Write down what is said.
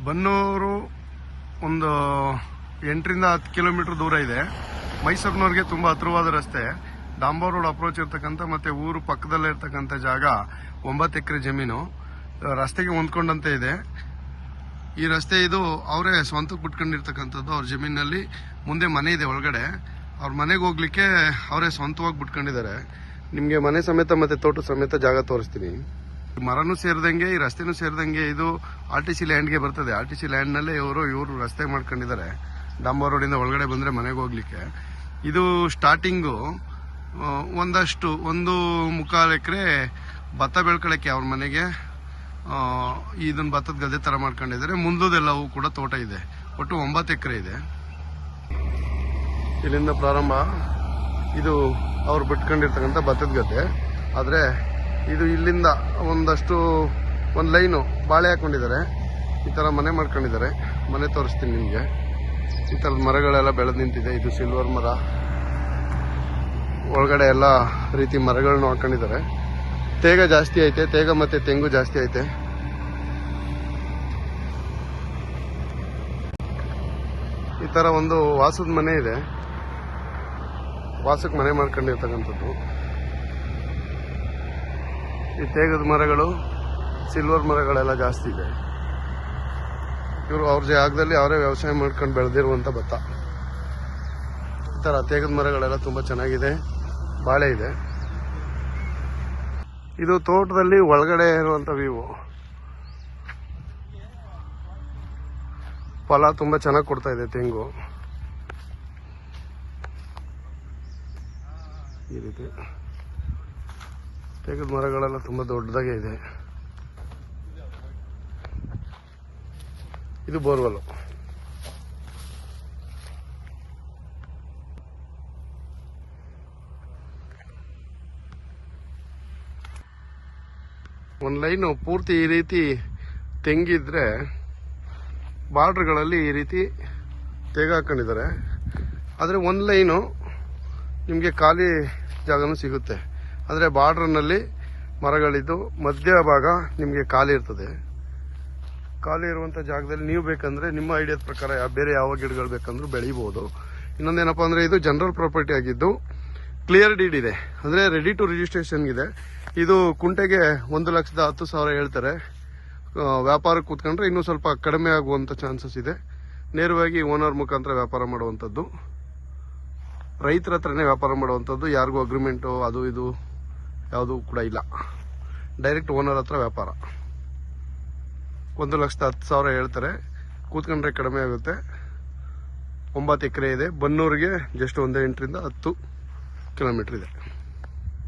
ಬನ್ನೂರು ಒಂದು 8ರಿಂದ 10 ಕಿಲೋಮೀಟರ್ ದೂರ ಇದೆ. ಮೈಸೂರಿನವ್ರಿಗೆ ತುಂಬ ಹತ್ರವಾದ ರಸ್ತೆ. ಡಾಂಬರ್ ರೋಡ್ ಅಪ್ರೋಚ್ ಇರ್ತಕ್ಕಂಥ ಮತ್ತೆ ಊರು ಪಕ್ಕದಲ್ಲೇ ಇರ್ತಕ್ಕಂಥ ಜಾಗ 9 ಎಕರೆ ಜಮೀನು ರಸ್ತೆಗೆ ಹೊಂದ್ಕೊಂಡಂತೆ ಇದೆ. ಈ ರಸ್ತೆ ಇದು ಅವರೇ ಸ್ವಂತಕ್ಕೆ ಬಿಟ್ಕೊಂಡಿರ್ತಕ್ಕಂಥದ್ದು. ಅವ್ರ ಜಮೀನಲ್ಲಿ ಮುಂದೆ ಮನೆ ಇದೆ ಒಳಗಡೆ. ಅವ್ರ ಮನೆಗೆ ಹೋಗ್ಲಿಕ್ಕೆ ಅವರೇ ಸ್ವಂತವಾಗಿ ಬಿಟ್ಕೊಂಡಿದ್ದಾರೆ. ನಿಮಗೆ ಮನೆ ಸಮೇತ ಮತ್ತೆ ತೋಟ ಸಮೇತ ಜಾಗ ತೋರಿಸ್ತೀನಿ. ಮರನೂ ಸೇರಿದಂಗೆ ಈ ರಸ್ತೆನೂ ಸೇರಿದಂಗೆ ಇದು RTC ಲ್ಯಾಂಡ್ಗೆ ಬರ್ತದೆ. RTC ಲ್ಯಾಂಡ್ನಲ್ಲೇ ಇವರು ರಸ್ತೆ ಮಾಡ್ಕೊಂಡಿದ್ದಾರೆ. ಡಾಂಬರ್ ರೋಡಿಂದ ಒಳಗಡೆ ಬಂದರೆ ಮನೆಗೆ ಹೋಗ್ಲಿಕ್ಕೆ. ಇದು ಸ್ಟಾರ್ಟಿಂಗು ಒಂದಷ್ಟು 1.25 ಎಕರೆ ಭತ್ತ ಬೆಳ್ಕೊಳಕ್ಕೆ ಅವ್ರ ಮನೆಗೆ ಇದನ್ನ ಭತ್ತದ ಗದ್ದೆ ತರ ಮಾಡ್ಕೊಂಡಿದ್ದಾರೆ. ಮುಂದೆಲ್ಲವೂ ಕೂಡ ತೋಟ ಇದೆ. ಒಟ್ಟು 9 ಎಕರೆ ಇದೆ. ಇಲ್ಲಿಂದ ಪ್ರಾರಂಭ. ಇದು ಅವ್ರು ಬಿಟ್ಕೊಂಡಿರ್ತಕ್ಕಂಥ ಭತ್ತದ ಗದ್ದೆ. ಆದರೆ ಇದು ಇಲ್ಲಿಂದ ಒಂದು ಲೈನು ಬಾಳೆ ಹಾಕೊಂಡಿದ್ದಾರೆ. ಈ ತರ ಮನೆ ಮಾಡ್ಕೊಂಡಿದ್ದಾರೆ. ಮನೆ ತೋರಿಸ್ತೀನಿ ನಿಮಗೆ. ಈ ತರದ ಮರಗಳೆಲ್ಲ ಬೆಳೆದು ನಿಂತಿದೆ. ಇದು ಸಿಲ್ವರ್ ಮರ. ಒಳಗಡೆ ಎಲ್ಲ ರೀತಿ ಮರಗಳನ್ನ ಹಾಕೊಂಡಿದ್ದಾರೆ. ತೇಗ ಜಾಸ್ತಿ ಐತೆ. ತೇಗ ಮತ್ತೆ ತೆಂಗು ಜಾಸ್ತಿ ಐತೆ. ಈ ತರ ಒಂದು ವಾಸದ ಮನೆ ಇದೆ. ವಾಸಕ್ಕೆ ಮನೆ ಮಾಡ್ಕೊಂಡಿರ್ತಕ್ಕಂಥದ್ದು. ಈ ತೇಗದ ಮರಗಳು, ಸಿಲ್ವರ್ ಮರಗಳೆಲ್ಲ ಜಾಸ್ತಿ ಇದೆ. ಇವರು ಅವ್ರ ಜಾಗದಲ್ಲಿ ಅವರೇ ವ್ಯವಸಾಯ ಮಾಡ್ಕೊಂಡು ಬೆಳೆದಿರುವಂತ ಭತ್ತ. ಈ ತರ ತೇಗದ ಮರಗಳೆಲ್ಲ ತುಂಬಾ ಚೆನ್ನಾಗಿದೆ. ಬಾಳೆ ಇದೆ. ಇದು ತೋಟದಲ್ಲಿ ಒಳಗಡೆ ಇರುವಂತ ವ್ಯೂ. ಫಲ ತುಂಬಾ ಚೆನ್ನಾಗಿ ಕೊಡ್ತಾ ಇದೆ ತೆಂಗು. ಈ ರೀತಿ ತೇಗದ ಮರಗಳೆಲ್ಲ ತುಂಬಾ ದೊಡ್ಡದಾಗೆ ಇದೆ. ಇದು ಬೋರ್ವೆಲ್. ಒಂದು ಲೈನು ಪೂರ್ತಿ ಈ ರೀತಿ ತೆಂಗಿದ್ರೆ ಬಾರ್ಡರ್ಗಳಲ್ಲಿ ಈ ರೀತಿ ತೇಗ ಹಾಕೊಂಡಿದ್ದಾರೆ. ಆದರೆ ಒಂದು ಲೈನು ನಿಮಗೆ ಖಾಲಿ ಜಾಗನೂ ಸಿಗುತ್ತೆ. ಅಂದರೆ ಬಾರ್ಡರ್ನಲ್ಲಿ ಮರಗಳಿದ್ದು ಮಧ್ಯ ಭಾಗ ನಿಮಗೆ ಖಾಲಿ ಇರ್ತದೆ. ಖಾಲಿ ಇರುವಂಥ ಜಾಗದಲ್ಲಿ ನೀವು ಬೇಕಂದ್ರೆ ನಿಮ್ಮ ಐಡಿಯಾದ ಪ್ರಕಾರ ಬೇರೆ ಯಾವ ಗಿಡಗಳು ಬೇಕಂದ್ರೂ ಬೆಳೀಬಹುದು. ಇನ್ನೊಂದೇನಪ್ಪ ಅಂದರೆ ಇದು ಜನರಲ್ ಪ್ರಾಪರ್ಟಿ ಆಗಿದ್ದು ಕ್ಲಿಯರ್ ಡೀಡ್ ಇದೆ. ಅಂದರೆ ರೆಡಿ ಟು ರಿಜಿಸ್ಟ್ರೇಷನ್ ಇದೆ. ಇದು ಕುಂಟೆಗೆ 1,10,000 ಹೇಳ್ತಾರೆ. ವ್ಯಾಪಾರಕ್ಕೆ ಕೂತ್ಕೊಂಡ್ರೆ ಇನ್ನೂ ಸ್ವಲ್ಪ ಕಡಿಮೆ ಆಗುವಂಥ ಚಾನ್ಸಸ್ ಇದೆ. ನೇರವಾಗಿ ಓನರ್ ಮುಖಾಂತರ ವ್ಯಾಪಾರ ಮಾಡುವಂಥದ್ದು. ರೈತರ ಹತ್ರನೇ ವ್ಯಾಪಾರ ಮಾಡುವಂಥದ್ದು. ಯಾರಿಗೂ ಅಗ್ರಿಮೆಂಟು ಅದು ಇದು ಯಾವುದೂ ಕೂಡ ಇಲ್ಲ. ಡೈರೆಕ್ಟ್ ಓನರ್ ಹತ್ರ ವ್ಯಾಪಾರ. 1,10,000 ಹೇಳ್ತಾರೆ. ಕೂತ್ಕೊಂಡ್ರೆ ಕಡಿಮೆ ಆಗುತ್ತೆ. 9 ಎಕರೆ ಇದೆ. ಬನ್ನೂರಿಗೆ ಜಸ್ಟ್ 8ರಿಂದ 10 ಕಿಲೋಮೀಟರ್ ಇದೆ.